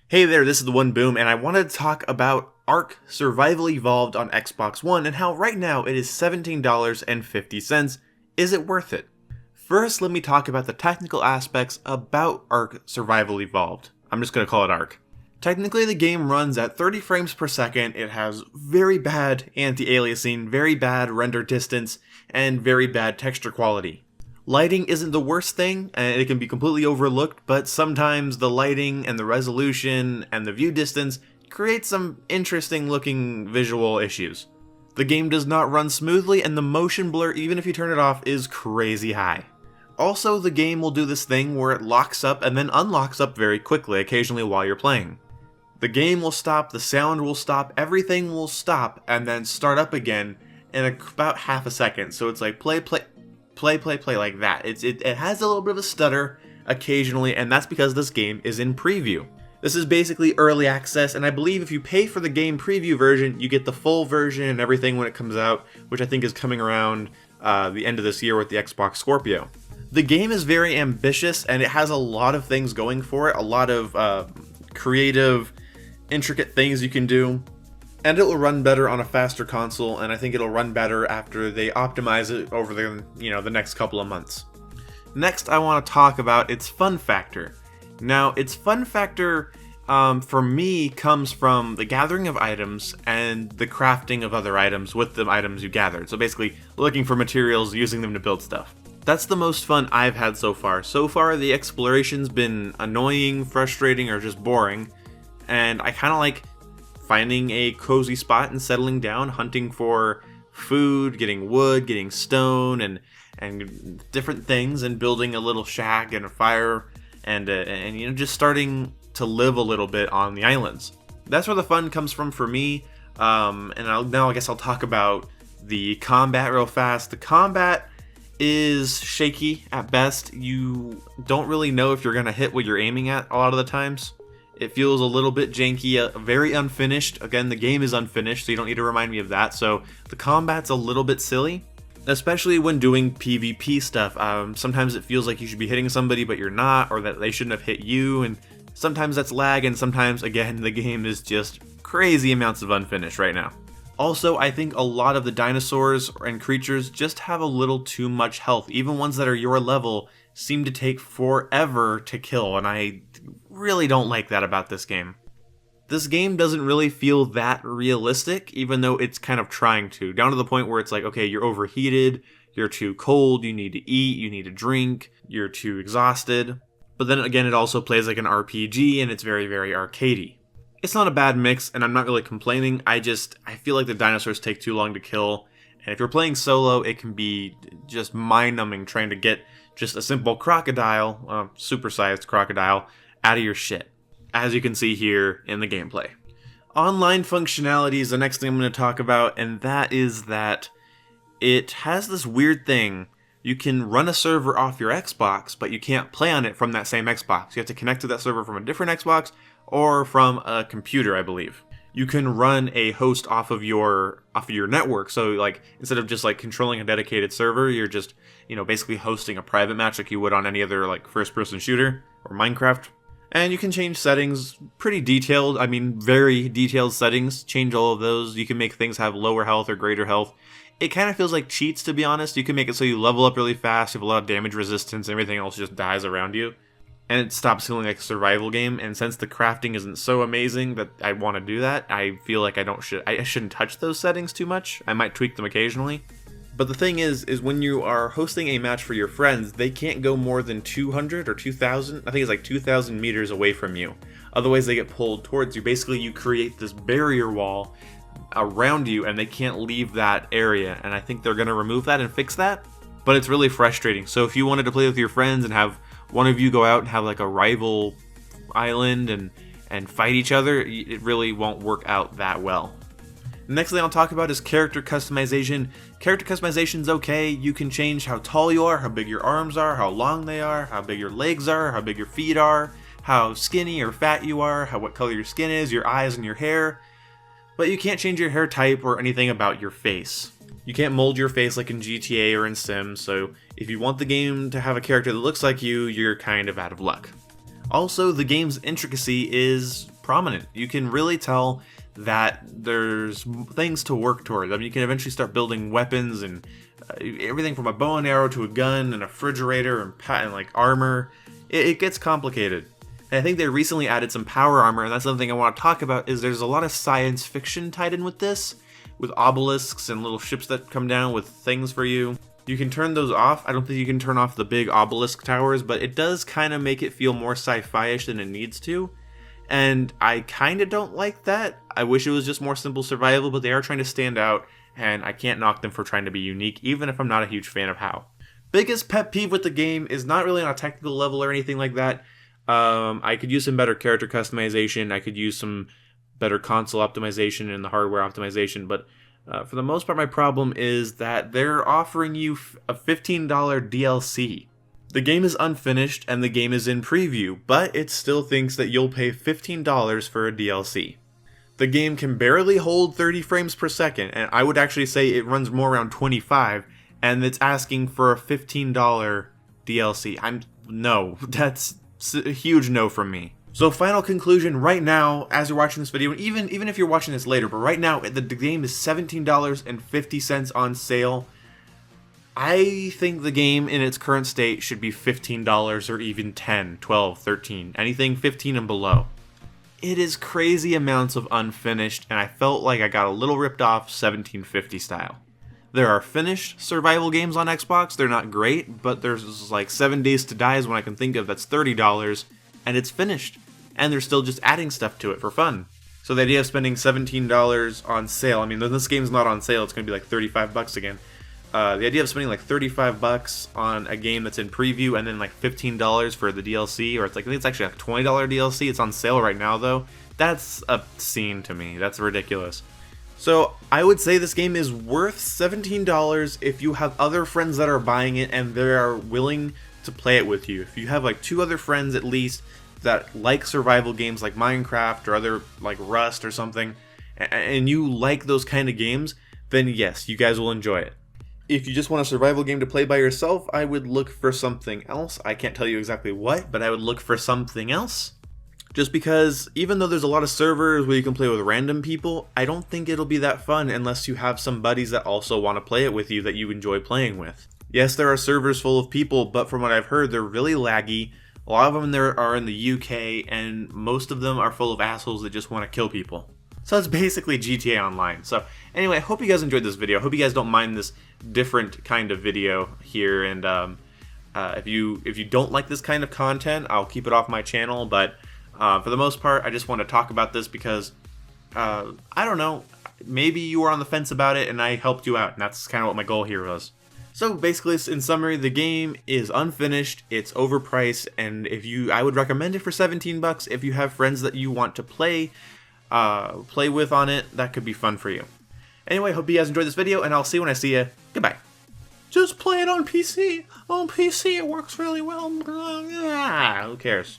Hey there, this is the One Boom, and I wanted to talk about ARK Survival Evolved on Xbox One and how right now it is $17.50. Is it worth it? First, let me talk about the technical aspects about ARK Survival Evolved. I'm just going to call it ARK. Technically, the game runs at 30 frames per second. It has very bad anti-aliasing, very bad render distance, and very bad texture quality. Lighting isn't the worst thing, and it can be completely overlooked, but sometimes the lighting and the resolution and the view distance create some interesting looking visual issues. The game does not run smoothly, and the motion blur, even if you turn it off, is crazy high. Also, the game will do this thing where it locks up and then unlocks up very quickly, occasionally while you're playing. The game will stop, the sound will stop, everything will stop, and then start up again in about half a second. So it's like play like that. It has a little bit of a stutter occasionally, and that's because this game is in preview. This is basically early access, and I believe if you pay for the game preview version, you get the full version and everything when it comes out, which I think is coming around the end of this year with the Xbox Scorpio. The game is very ambitious, and it has a lot of things going for it, a lot of creative, intricate things you can do. And it will run better on a faster console, and I think it'll run better after they optimize it over the next couple of months. Next, I want to talk about its fun factor. Now, its fun factor for me comes from the gathering of items and the crafting of other items with the items you gathered. So basically, looking for materials, using them to build stuff. That's the most fun I've had so far. So far, the exploration's been annoying, frustrating, or just boring, and I kind of like finding a cozy spot and settling down, hunting for food, getting wood, getting stone, and different things, and building a little shack and a fire, and just starting to live a little bit on the islands. That's where the fun comes from for me. Now I guess I'll talk about the combat real fast. The combat is shaky at best. You don't really know if you're gonna hit what you're aiming at a lot of the times. It feels a little bit janky, very unfinished. Again, the game is unfinished, so you don't need to remind me of that. So the combat's a little bit silly, especially when doing PvP stuff. Sometimes it feels like you should be hitting somebody, but you're not, or that they shouldn't have hit you. And sometimes that's lag, and sometimes, again, the game is just crazy amounts of unfinished right now. Also, I think a lot of the dinosaurs and creatures just have a little too much health. Even ones that are your level seem to take forever to kill, and I really don't like that about this game. This game doesn't really feel that realistic, even though it's kind of trying to, down to the point where it's like, okay, you're overheated, you're too cold, you need to eat, you need to drink, you're too exhausted. But then again, it also plays like an RPG, and it's very, very arcadey. It's not a bad mix, and I'm not really complaining. I feel like the dinosaurs take too long to kill, and if you're playing solo, it can be just mind-numbing trying to get just a simple crocodile, supersized crocodile, out of your shit, as you can see here in the gameplay. Online functionality is the next thing I'm going to talk about, and that is that it has this weird thing. You can run a server off your Xbox, but you can't play on it from that same Xbox. You have to connect to that server from a different Xbox or from a computer, I believe. You can run a host off of your network. So like instead of just like controlling a dedicated server, you're just, basically hosting a private match like you would on any other like first-person shooter or Minecraft. And you can change settings, pretty detailed, very detailed settings, change all of those. You can make things have lower health or greater health. It kind of feels like cheats, to be honest. You can make it so you level up really fast, you have a lot of damage resistance, everything else just dies around you. And it stops feeling like a survival game, and since the crafting isn't so amazing that I want to do that, I feel like I shouldn't touch those settings too much. I might tweak them occasionally. But the thing is when you are hosting a match for your friends, they can't go more than 200 or 2,000, I think it's like 2,000 meters away from you. Otherwise they get pulled towards you. Basically you create this barrier wall around you and they can't leave that area, and I think they're going to remove that and fix that. But it's really frustrating. So if you wanted to play with your friends and have one of you go out and have like a rival island and fight each other, it really won't work out that well. The next thing I'll talk about is character customization. Character customization's okay. You can change how tall you are, how big your arms are, how long they are, how big your legs are, how big your feet are, how skinny or fat you are, what color your skin is, your eyes and your hair. But you can't change your hair type or anything about your face. You can't mold your face like in GTA or in Sims, so if you want the game to have a character that looks like you, you're kind of out of luck. Also, the game's intricacy is prominent. You can really tell that there's things to work towards. I mean, you can eventually start building weapons and everything from a bow and arrow to a gun and a refrigerator and like armor. It gets complicated. And I think they recently added some power armor, and that's something I want to talk about, is there's a lot of science fiction tied in with this, with obelisks and little ships that come down with things for you. You can turn those off. I don't think you can turn off the big obelisk towers, but it does kind of make it feel more sci-fi-ish than it needs to. And I kind of don't like that. I wish it was just more simple survival, but they are trying to stand out, and I can't knock them for trying to be unique, even if I'm not a huge fan of how. Biggest pet peeve with the game is not really on a technical level or anything like that. I could use some better character customization. I could use some better console optimization and the hardware optimization, but for the most part, my problem is that they're offering you a $15 DLC. The game is unfinished and the game is in preview, but it still thinks that you'll pay $15 for a DLC. The game can barely hold 30 frames per second, and I would actually say it runs more around 25, and it's asking for a $15 DLC. No, that's a huge no from me. So final conclusion, right now, as you're watching this video, even if you're watching this later, but right now, the game is $17.50 on sale. I think the game in its current state should be $15 or even $10, $12, $13, anything 15 and below. It is crazy amounts of unfinished, and I felt like I got a little ripped off 1750 style. There are finished survival games on Xbox. They're not great, but there's like 7 Days to Die is one I can think of that's $30, and it's finished. And they're still just adding stuff to it for fun. So the idea of spending $17 on sale, I mean, this game's not on sale, it's going to be like 35 bucks again. The idea of spending like 35 bucks on a game that's in preview and then like $15 for the DLC, or I think it's actually like a $20 DLC, it's on sale right now though, that's obscene to me. That's ridiculous. So I would say this game is worth $17 if you have other friends that are buying it and they are willing to play it with you. If you have like 2 other friends at least that like survival games like Minecraft or other like Rust or something, and you like those kind of games, then yes, you guys will enjoy it. If you just want a survival game to play by yourself, I would look for something else. I can't tell you exactly what, but I would look for something else. Just because even though there's a lot of servers where you can play with random people, I don't think it'll be that fun unless you have some buddies that also want to play it with you that you enjoy playing with. Yes, there are servers full of people, but from what I've heard, they're really laggy. A lot of them there are in the UK, and most of them are full of assholes that just want to kill people. So it's basically GTA Online. So anyway, I hope you guys enjoyed this video. I hope you guys don't mind this different kind of video here. And if you don't like this kind of content, I'll keep it off my channel. But for the most part, I just want to talk about this because, I don't know, maybe you were on the fence about it and I helped you out. And that's kind of what my goal here was. So basically, in summary, the game is unfinished, it's overpriced, and I would recommend it for 17 bucks. If you have friends that you want to play with on it, that could be fun for you. Anyway, hope you guys enjoyed this video, and I'll see you when I see you. Goodbye. Just play it on PC. On PC, it works really well. Who cares?